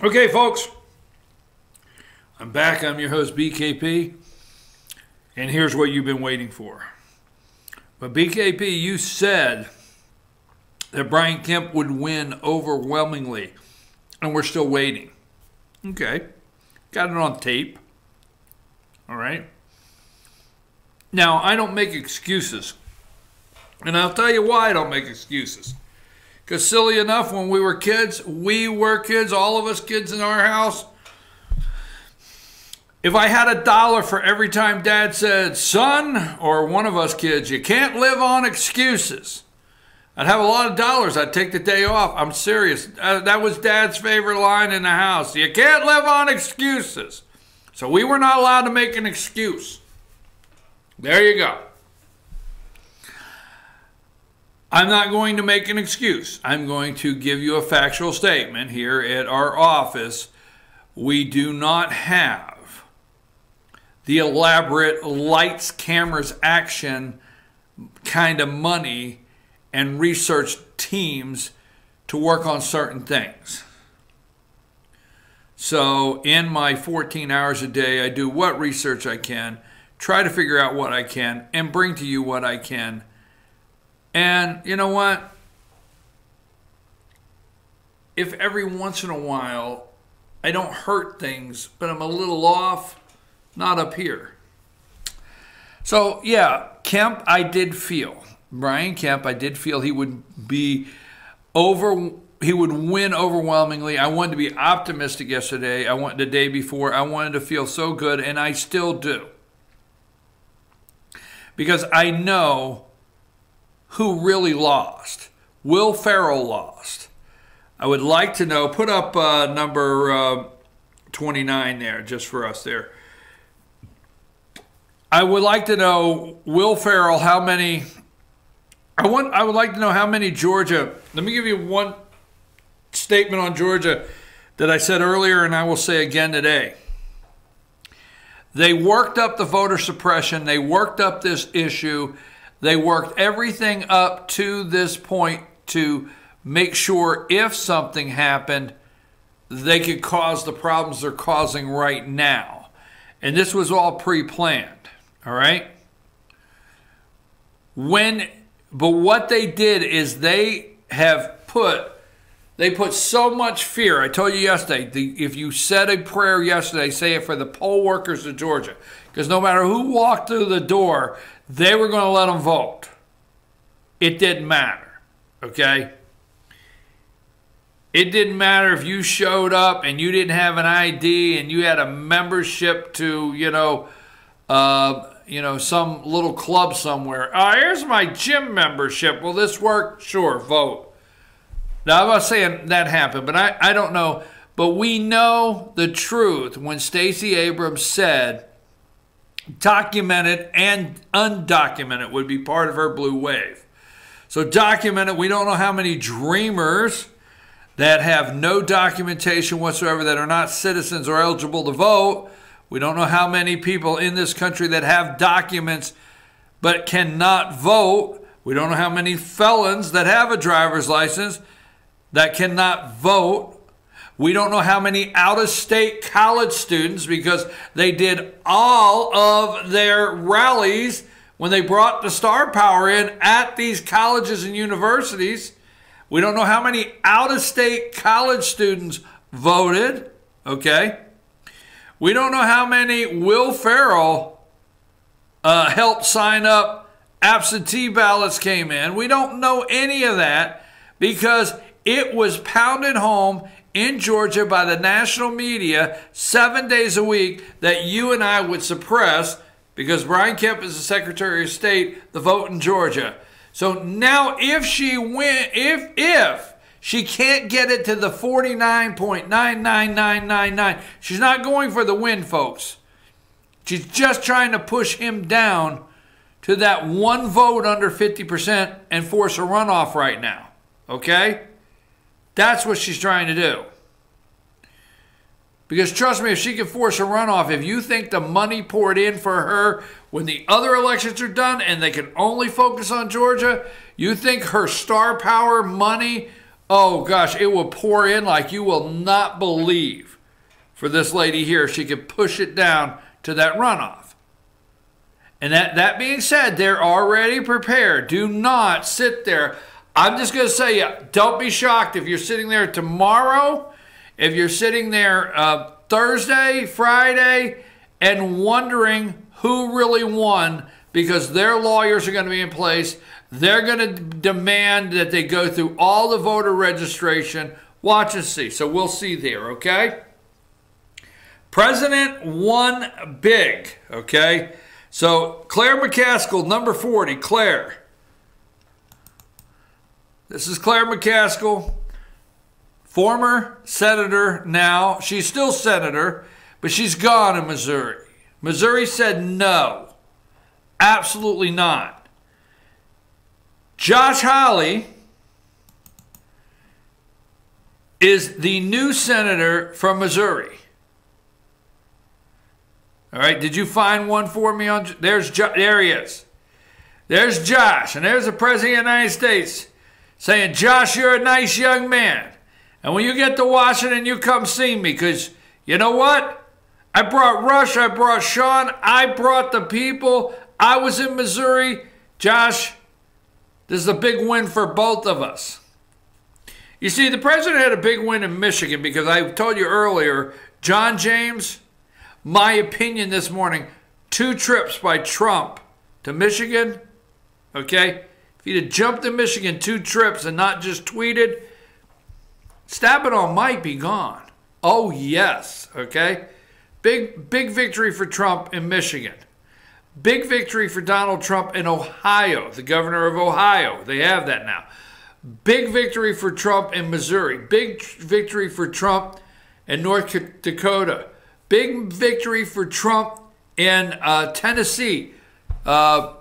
Okay, folks, I'm back. I'm your host, BKP, and here's what you've been waiting for. But BKP, you said that Brian Kemp would win overwhelmingly, and we're still waiting. Okay, got it on tape. All right. Now, I don't make excuses, and I'll tell you why I don't make excuses. Because silly enough, when we were kids, all of us kids in our house, if I had $1 for every time Dad said, son, or one of us kids, you can't live on excuses, I'd have a lot of dollars. I'd take the day off. I'm serious. That was Dad's favorite line in the house. You can't live on excuses. So we were not allowed to make an excuse. There you go. I'm not going to make an excuse. I'm going to give you a factual statement here at our office. We do not have the elaborate lights, cameras, action kind of money and research teams to work on certain things. So in my 14 hours a day, I do what research I can, try to figure out what I can, and bring to you what I can. And you know what? If every once in a while I don't hurt things, but I'm a little off, not up here. So yeah, Kemp, I did feel. Brian Kemp, I did feel he would win overwhelmingly. I wanted to be optimistic yesterday. The day before. I wanted to feel so good, and I still do. Because I know who really lost. Will Ferrell lost. I would like to know, put up number 29 there, just for us there. I would like to know, Will Ferrell, how many, I would like to know how many Georgia, let me give you one statement on Georgia that I said earlier and I will say again today. They worked up the voter suppression. They worked up this issue. They worked everything up to this point to make sure if something happened, they could cause the problems they're causing right now. And this was all pre-planned, all right? But what they did is they put so much fear. I told you yesterday, if you said a prayer yesterday, say it for the poll workers of Georgia. Because no matter who walked through the door, they were going to let them vote. It didn't matter, okay? It didn't matter if you showed up and you didn't have an ID and you had a membership to, some little club somewhere. Here's my gym membership. Will this work? Sure, vote. Now, I'm not saying that happened, but I don't know. But we know the truth when Stacey Abrams said documented and undocumented would be part of her blue wave. So documented, we don't know how many dreamers that have no documentation whatsoever that are not citizens or eligible to vote. We don't know how many people in this country that have documents but cannot vote. We don't know how many felons that have a driver's license that cannot vote. We don't know how many out-of-state college students, because they did all of their rallies when they brought the star power in at these colleges and universities. We don't know how many out-of-state college students voted, okay? We don't know how many Will Ferrell helped sign up absentee ballots came in. We don't know any of that because it was pounded home in Georgia by the national media 7 days a week that you and I would suppress because Brian Kemp is the Secretary of State, the vote in Georgia. So now if she if she can't get it to the 49.99999, she's not going for the win, folks. She's just trying to push him down to that one vote under 50% and force a runoff right now. Okay? That's what she's trying to do. Because trust me, if she can force a runoff, if you think the money poured in for her when the other elections are done and they can only focus on Georgia, you think her star power money Oh gosh, it will pour in like you will not believe for this lady here. She could push it down to that runoff. And that being said, they're already prepared. Do not sit there. I'm just going to say, don't be shocked if you're sitting there tomorrow, if you're sitting there Thursday, Friday, and wondering who really won, because their lawyers are going to be in place. They're going to demand that they go through all the voter registration. Watch and see. So we'll see there, okay? President won big, okay? So Claire McCaskill, number 40, Claire. This is Claire McCaskill, former senator now. She's still senator, but she's gone in Missouri. Missouri said no, absolutely not. Josh Hawley is the new senator from Missouri. All right, did you find one for me? There he is. There's Josh, and there's the President of the United States saying, Josh, you're a nice young man. And when you get to Washington, you come see me, because you know what? I brought Rush, I brought Sean, I brought the people. I was in Missouri. Josh, this is a big win for both of us. You see, the president had a big win in Michigan because I told you earlier, John James, my opinion this morning, 2 trips by Trump to Michigan, okay? If he'd have jumped to Michigan 2 trips and not just tweeted, Stabenow might be gone. Oh, yes, okay? Big victory for Trump in Michigan. Big victory for Donald Trump in Ohio, the governor of Ohio. They have that now. Big victory for Trump in Missouri. Big victory for Trump in North Dakota. Big victory for Trump in Tennessee. Marcia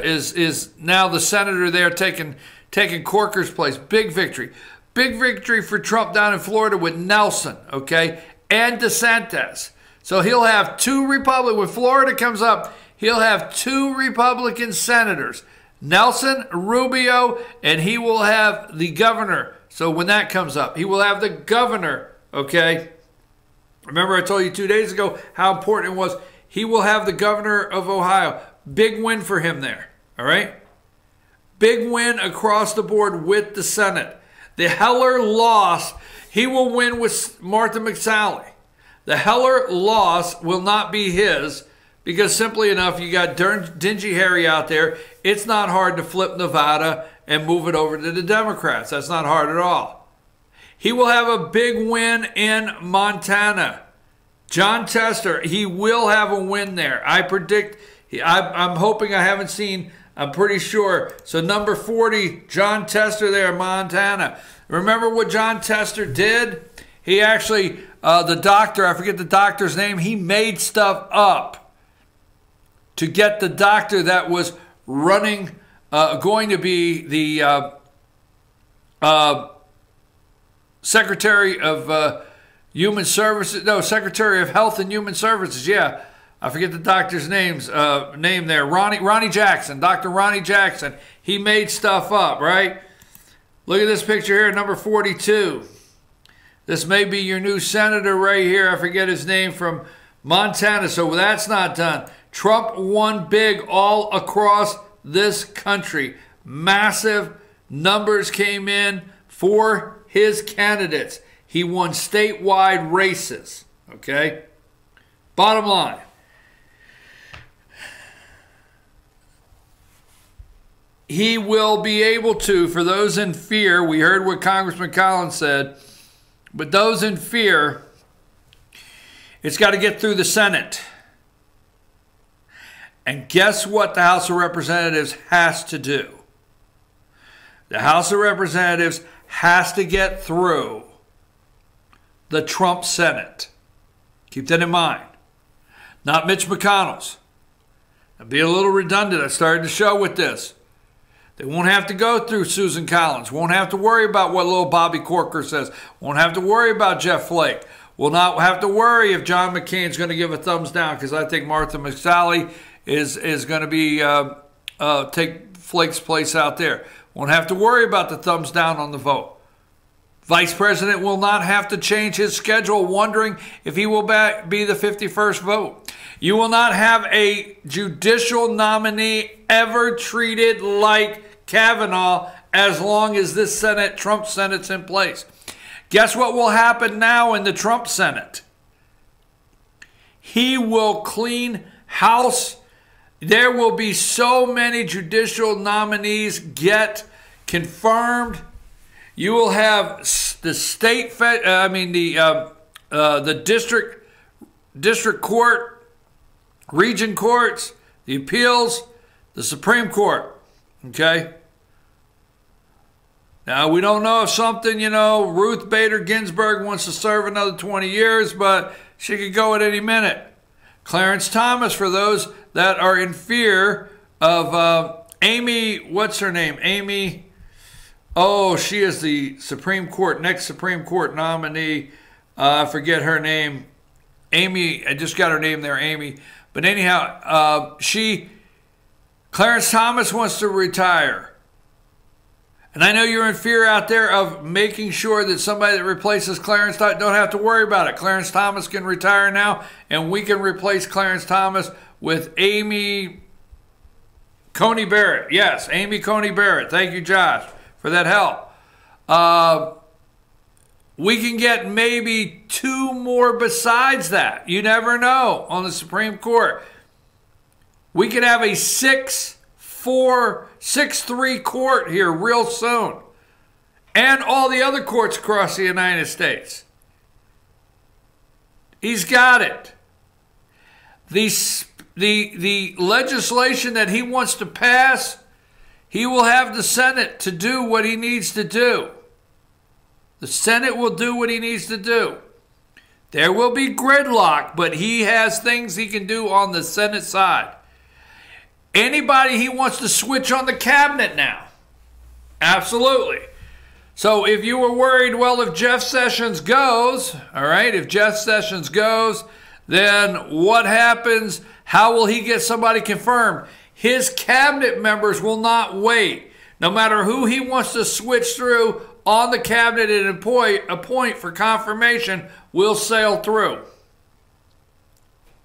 is now the senator there taking Corker's place. Big victory. Big victory for Trump down in Florida with Nelson, okay, and DeSantis. So he'll have 2 Republicans. When Florida comes up, he'll have 2 Republican senators, Nelson, Rubio, and he will have the governor. So when that comes up, he will have the governor, okay? Remember I told you 2 days ago how important it was. He will have the governor of Ohio. Big win for him there, all right? Big win across the board with the Senate. The Heller loss, he will win with Martha McSally. The Heller loss will not be his because simply enough, you got Dingy Harry out there. It's not hard to flip Nevada and move it over to the Democrats. That's not hard at all. He will have a big win in Montana. John Tester, he will have a win there. I predict, I'm hoping, I haven't seen, I'm pretty sure. So number 40, John Tester there in Montana. Remember what John Tester did? He actually, the doctor, I forget the doctor's name, he made stuff up to get the doctor that was running, going to be the Secretary of Human Services, no, Secretary of Health and Human Services, yeah. I forget the doctor's name there. Ronnie Jackson, Dr. Ronnie Jackson. He made stuff up, right? Look at this picture here, number 42. This may be your new senator right here. I forget his name, from Montana. So that's not done. Trump won big all across this country. Massive numbers came in for his candidates. He won statewide races, okay? Bottom line. He will be able to, for those in fear, we heard what Congressman Collins said, but those in fear, it's got to get through the Senate. And guess what the House of Representatives has to do? The House of Representatives has to get through the Trump Senate. Keep that in mind. Not Mitch McConnell's. I'm being a little redundant. I started the show with this. They won't have to go through Susan Collins. Won't have to worry about what little Bobby Corker says. Won't have to worry about Jeff Flake. Will not have to worry if John McCain's going to give a thumbs down, because I think Martha McSally is going to be take Flake's place out there. Won't have to worry about the thumbs down on the vote. Vice President will not have to change his schedule wondering if he will be the 51st vote. You will not have a judicial nominee ever treated like Kavanaugh as long as this Senate, Trump Senate's in place. Guess what will happen now in the Trump Senate? He will clean house. There will be so many judicial nominees get confirmed. You will have the state, the district court, region courts, the appeals, the Supreme Court. Okay. Now, we don't know if something, Ruth Bader Ginsburg wants to serve another 20 years, but she could go at any minute. Clarence Thomas, for those that are in fear of Amy, what's her name? Amy, she is the next Supreme Court nominee. I forget her name. Amy, I just got her name there, Amy. But anyhow, Clarence Thomas wants to retire. And I know you're in fear out there of making sure that somebody that replaces Clarence don't have to worry about it. Clarence Thomas can retire now, and we can replace Clarence Thomas with Amy Coney Barrett. Yes, Amy Coney Barrett. Thank you, Josh, for that help. We can get maybe 2 more besides that. You never know on the Supreme Court. We could have a 6-4, 6-3 court here real soon. And all the other courts across the United States. He's got it. The legislation that he wants to pass, he will have the Senate to do what he needs to do. The Senate will do what he needs to do. There will be gridlock, but he has things he can do on the Senate side. Anybody he wants to switch on the cabinet now. Absolutely. So if you were worried, well, if Jeff Sessions goes, all right, if Jeff Sessions goes, then what happens? How will he get somebody confirmed? His cabinet members will not wait. No matter who he wants to switch through on the cabinet and appoint for confirmation, will sail through.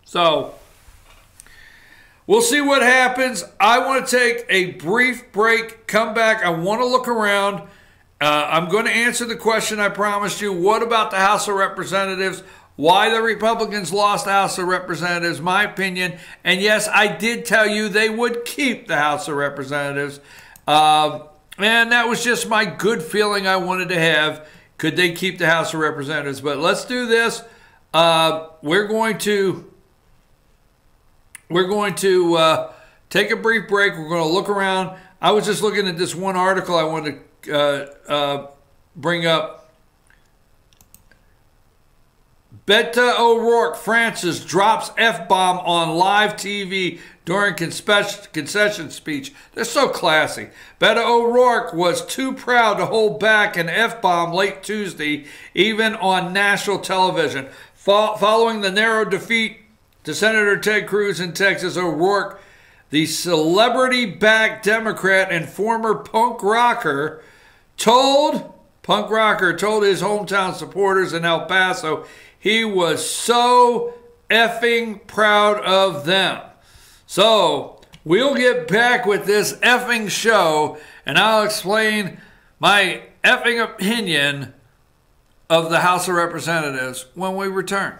So we'll see what happens. I want to take a brief break, come back. I want to look around. I'm going to answer the question I promised you. What about the House of Representatives? Why the Republicans lost the House of Representatives, my opinion. And yes, I did tell you they would keep the House of Representatives. And that was just my good feeling I wanted to have. Could they keep the House of Representatives? But let's do this. We're going to take a brief break. We're going to look around. I was just looking at this one article I wanted to bring up. Beto O'Rourke, Francis, drops F-bomb on live TV during concession speech. They're so classy. Beto O'Rourke was too proud to hold back an F-bomb late Tuesday, even on national television. Following the narrow defeat to Senator Ted Cruz in Texas, O'Rourke, the celebrity-backed Democrat and former punk rocker, told his hometown supporters in El Paso he was so effing proud of them. So we'll get back with this effing show, and I'll explain my effing opinion of the House of Representatives when we return.